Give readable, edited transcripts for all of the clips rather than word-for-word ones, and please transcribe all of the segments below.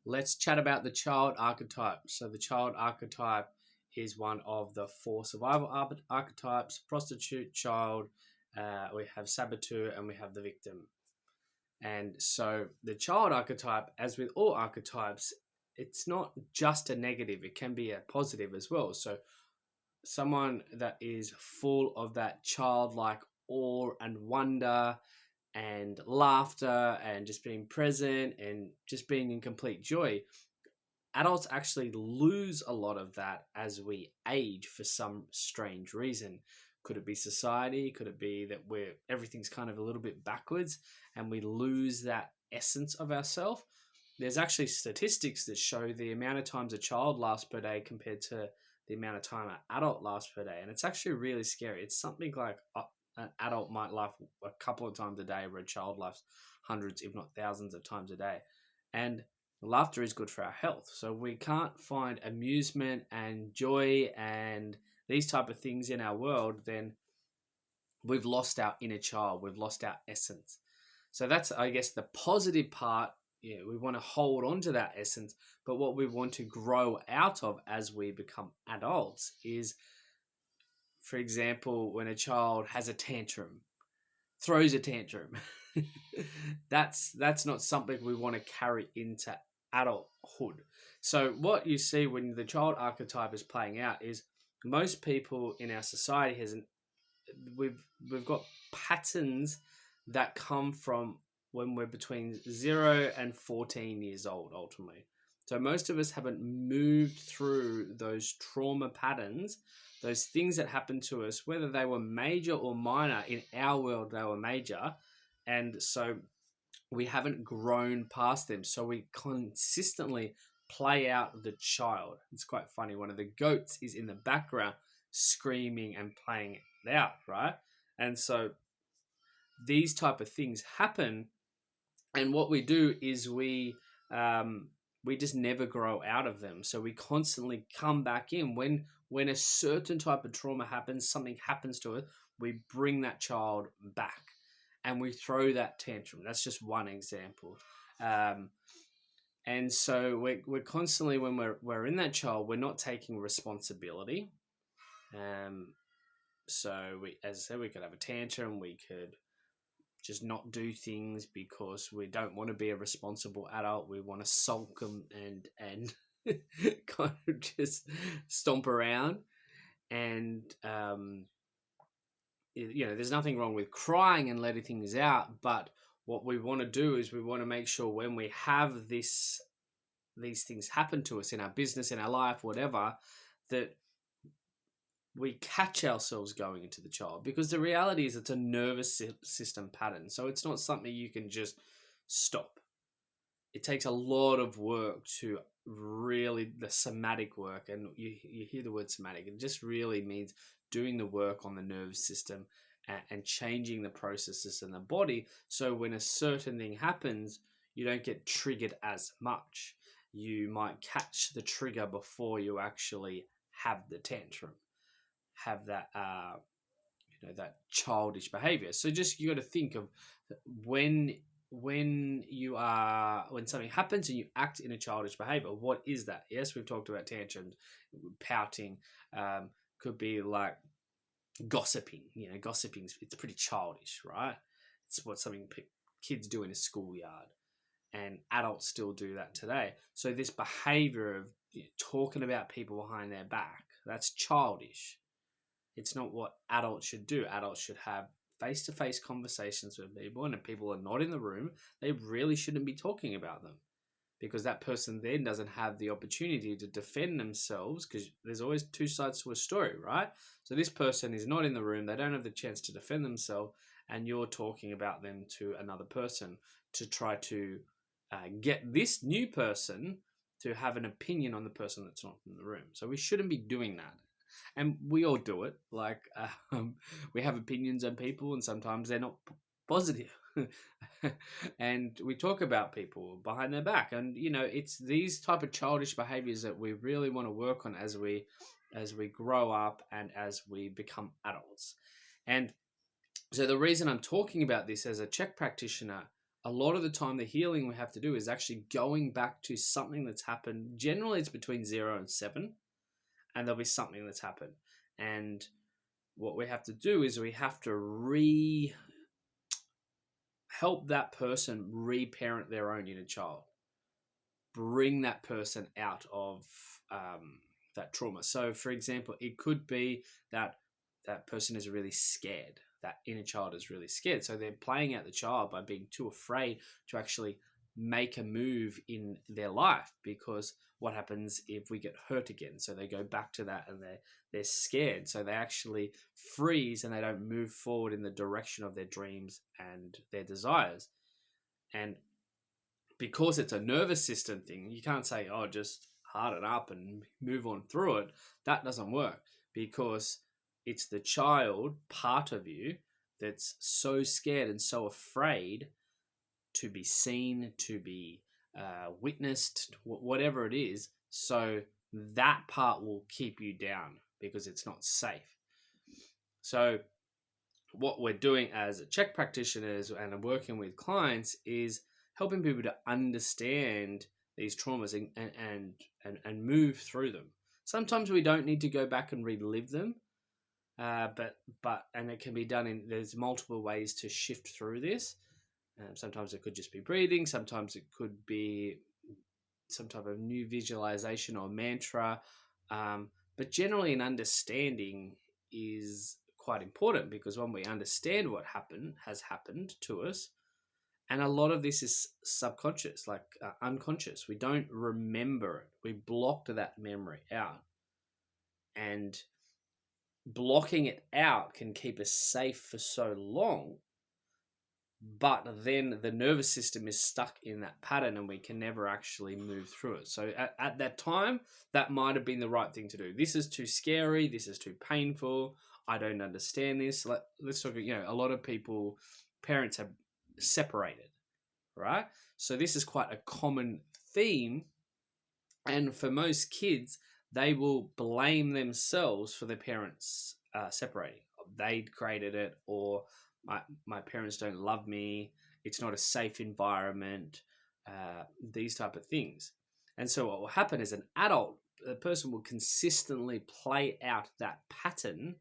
let's chat about the child archetype. So, the child archetype is one of the four survival archetypes: prostitute, child, we have saboteur, and we have the victim. And so, the child archetype, as with all archetypes, it's not just a negative, it can be a positive as well. So, someone that is full of that childlike awe and wonder and laughter and just being present and just being in complete joy. Adults actually lose a lot of that as we age for some strange reason. Could it be society? Could it be that we're everything's kind of a little bit backwards and we lose that essence of ourselves? There's actually statistics that show the amount of times a child laughs per day compared to the amount of time an adult laughs per day, and it's actually really scary. It's something like an adult might laugh a couple of times a day, where a child laughs hundreds, if not thousands, of times a day. And laughter is good for our health. So we can't find amusement and joy and these type of things in our world, then we've lost our inner child. We've lost our essence. So that's, I guess, the positive part. Yeah, we want to hold on to that essence, but what we want to grow out of as we become adults is, for example, when a child has a tantrum, throws a tantrum. That's not something we want to carry into adulthood. So what you see when the child archetype is playing out is most people in our society hasn't we've got patterns that come from when we're between 0 and 14 years old ultimately. So most of us haven't moved through those trauma patterns, those things that happened to us, whether they were major or minor. In our world they were major, and so we haven't grown past them. So we consistently play out the child. It's quite funny. One of the goats is in the background screaming and playing it out, right? And so these type of things happen, and what we do is we just never grow out of them. So we constantly come back in when a certain type of trauma happens, something happens to it, we bring that child back and we throw that tantrum. That's just one example. And so we're constantly, when we're in that child, we're not taking responsibility. So we, as I said, we could have a tantrum. We could just not do things because we don't want to be a responsible adult. We want to sulk and kind of just stomp around. And there's nothing wrong with crying and letting things out, but what we want to do is we want to make sure when we have these things happen to us in our business, in our life, whatever, that we catch ourselves going into the child, because the reality is it's a nervous system pattern. So it's not something you can just stop. It takes a lot of work to really, the somatic work, and you hear the word somatic, it just really means doing the work on the nervous system and changing the processes in the body. So when a certain thing happens, you don't get triggered as much. You might catch the trigger before you actually have the tantrum, have that that childish behavior. So just, you got to think of when something happens and you act in a childish behavior, what is that? Yes, we've talked about tantrums, pouting, could be like gossiping. Gossiping, it's pretty childish, right? It's what something kids do in a schoolyard, and adults still do that today. So this behavior of talking about people behind their back, that's childish. It's not what adults should do. Adults should have face-to-face conversations with people, and if people are not in the room, they really shouldn't be talking about them, because that person then doesn't have the opportunity to defend themselves, because there's always two sides to a story, right? So this person is not in the room, they don't have the chance to defend themselves, and you're talking about them to another person to try to get this new person to have an opinion on the person that's not in the room. So we shouldn't be doing that. And we all do it. Like, we have opinions on people, and sometimes they're not positive. And we talk about people behind their back, and it's these type of childish behaviors that we really want to work on as we grow up and as we become adults. And so the reason I'm talking about this as a Chek practitioner, a lot of the time the healing we have to do is actually going back to something that's happened. Generally it's between 0 and 7, and there'll be something that's happened. And what we have to do is we have to help that person reparent their own inner child, bring that person out of that trauma. So for example, it could be that that person is really scared. That inner child is really scared. So they're playing out the child by being too afraid to actually make a move in their life, because what happens if we get hurt again? So they go back to that and they're scared. So they actually freeze and they don't move forward in the direction of their dreams and their desires. And because it's a nervous system thing, you can't say, oh, just harden up and move on through it. That doesn't work, because it's the child part of you that's so scared and so afraid to be seen, to be witnessed, whatever it is. So that part will keep you down because it's not safe. So what we're doing as CHEK practitioners and working with clients is helping people to understand these traumas and move through them. Sometimes we don't need to go back and relive them, but it can be done there's multiple ways to shift through this. Sometimes it could just be breathing. Sometimes it could be some type of new visualization or mantra. But generally, an understanding is quite important, because when we understand what has happened to us, and a lot of this is subconscious, like unconscious. We don't remember it. We blocked that memory out. And blocking it out can keep us safe for so long, but then the nervous system is stuck in that pattern and we can never actually move through it. So at that time, that might have been the right thing to do. This is too scary. This is too painful. I don't understand this. Let's talk, a lot of parents have separated, right? So this is quite a common theme. And for most kids, they will blame themselves for their parents separating. They created it, or my parents don't love me. It's not a safe environment. These type of things. And so what will happen as an adult, the person will consistently play out that pattern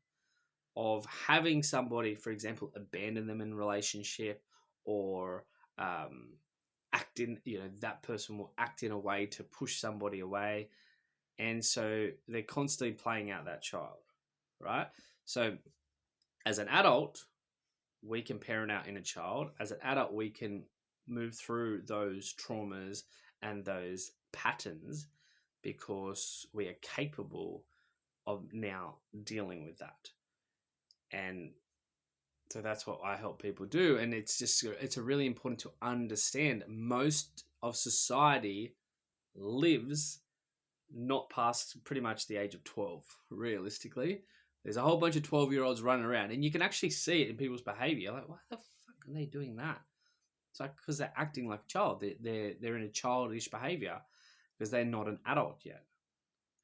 of having somebody, for example, abandon them in a relationship, or that person will act in a way to push somebody away. And so they're constantly playing out that child, right? So as an adult, we can parent our inner child. As an adult, we can move through those traumas and those patterns, because we are capable of now dealing with that. And so that's what I help people do. And it's really important to understand most of society lives not past pretty much the age of 12, realistically. There's a whole bunch of 12-year-olds running around, and you can actually see it in people's behavior. Like, why the fuck are they doing that? It's like, because they're acting like a child. They're in a childish behavior because they're not an adult yet.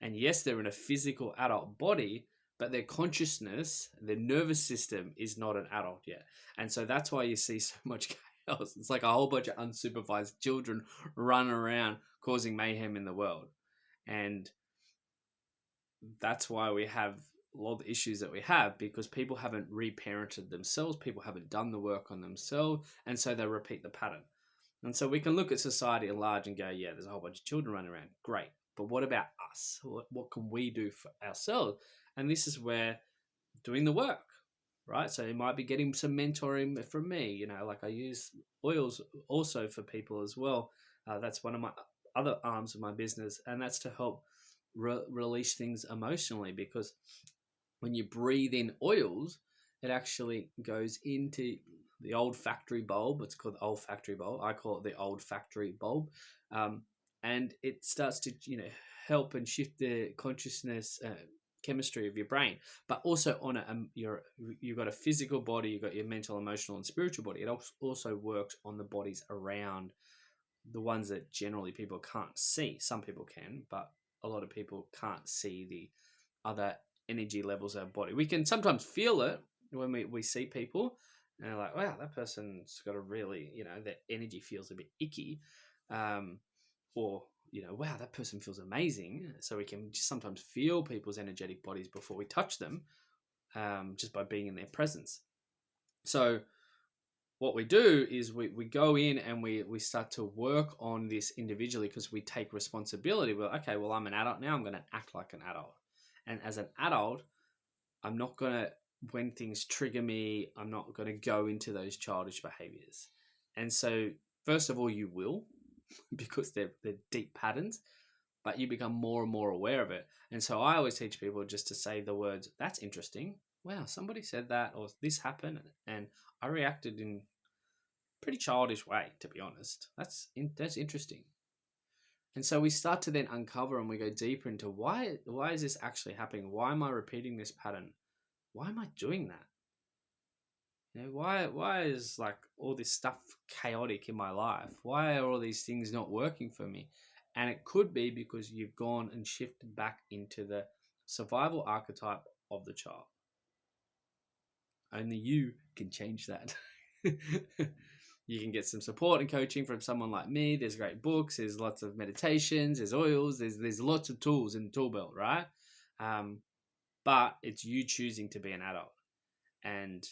And yes, they're in a physical adult body, but their consciousness, their nervous system is not an adult yet. And so that's why you see so much chaos. It's like a whole bunch of unsupervised children running around causing mayhem in the world. And that's why we have a lot of the issues that we have, because people haven't reparented themselves. People haven't done the work on themselves. And so they repeat the pattern. And so we can look at society at large and go, yeah, there's a whole bunch of children running around. Great. But what about us? What can we do for ourselves? And this is where doing the work, right? So it might be getting some mentoring from me. Like I use oils also for people as well. That's one of my other arms of my business. And that's to help release things emotionally, because when you breathe in oils, it actually goes into the olfactory bulb. It's called the olfactory bulb. I call it the olfactory bulb. And it starts to, help and shift the consciousness chemistry of your brain. But also on you've got a physical body, you've got your mental, emotional, and spiritual body. It also works on the bodies around, the ones that generally people can't see. Some people can, but a lot of people can't see the other energy levels of our body. We can sometimes feel it when we see people, And they're like, wow, that person's got a really, their energy feels a bit icky. Or, wow, that person feels amazing. So we can sometimes feel people's energetic bodies before we touch them, just by being in their presence. So what we do is we go in and we start to work on this individually, because we take responsibility. Well, okay, well, I'm an adult now. I'm going to act like an adult. And as an adult, I'm not going to, when things trigger me, I'm not going to go into those childish behaviors. And so, first of all, you will, because they're deep patterns, but you become more and more aware of it. And so I always teach people just to say the words, that's interesting. Wow, somebody said that, or this happened, and I reacted in a pretty childish way, to be honest. That's interesting. And so we start to then uncover, and we go deeper into why is this actually happening? Why am I repeating this pattern? Why am I doing that? Why is like all this stuff chaotic in my life? Why are all these things not working for me? And it could be because you've gone and shifted back into the survival archetype of the child. Only you can change that. You can get some support and coaching from someone like me. There's great books. There's lots of meditations. There's oils. There's lots of tools in the tool belt, right? But it's you choosing to be an adult. And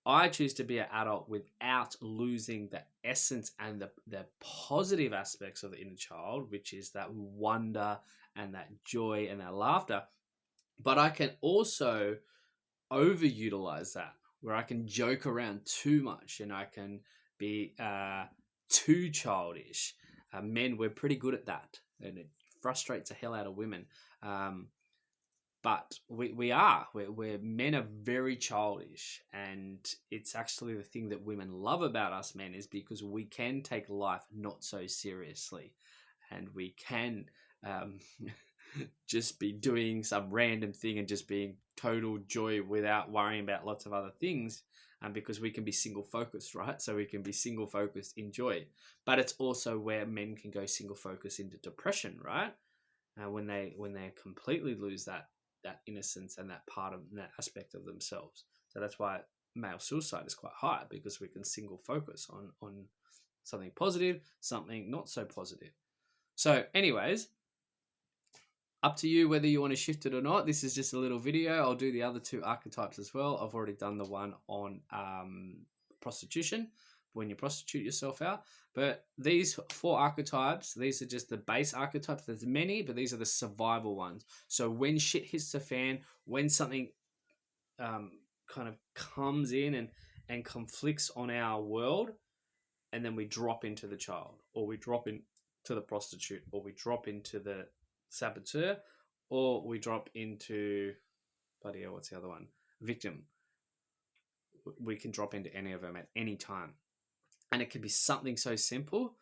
I choose to be an adult without losing the essence and the positive aspects of the inner child, which is that wonder and that joy and that laughter. But I can also overutilize that, where I can joke around too much and I can be too childish. Men, we're pretty good at that, and it frustrates the hell out of women. But we're men are very childish, and it's actually the thing that women love about us men, is because we can take life not so seriously, and we can just be doing some random thing and just being total joy without worrying about lots of other things. Because we can be single focused, right? So we can be single focused in joy, but it's also where men can go single focused into depression, right? When they completely lose that innocence and that part of that aspect of themselves. So that's why male suicide is quite high, because we can single focus on something positive, something not so positive. So anyways, up to you whether you want to shift it or not. This is just a little video. I'll do the other two archetypes as well. I've already done the one on prostitution, when you prostitute yourself out. But these 4 archetypes, these are just the base archetypes. There's many, but these are the survival ones. So when shit hits the fan, when something kind of comes in and conflicts on our world, and then we drop into the child, or we drop into the prostitute, or we drop into the saboteur, or we drop into, bloody hell, what's the other one? Victim. We can drop into any of them at any time. And it could be something so simple.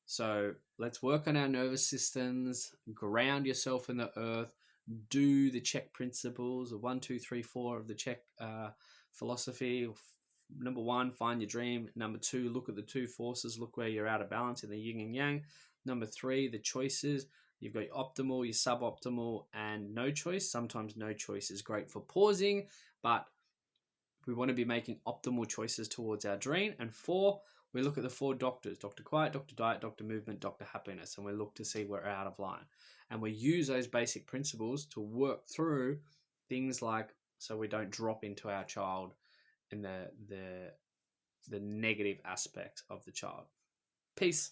So let's work on our nervous systems, ground yourself in the earth, do the check principles, 1, 2, 3, 4 of the check philosophy. Number 1, find your dream. Number 2, look at the 2 forces, look where you're out of balance in the yin and yang. Number 3, the choices. You've got your optimal, your suboptimal, and no choice. Sometimes no choice is great for pausing, but we want to be making optimal choices towards our dream. And 4, we look at the 4 doctors: Dr. Quiet, Dr. Diet, Dr. Movement, Dr. Happiness, and we look to see we're out of line. And we use those basic principles to work through things like, so we don't drop into our child and the negative aspects of the child. Peace.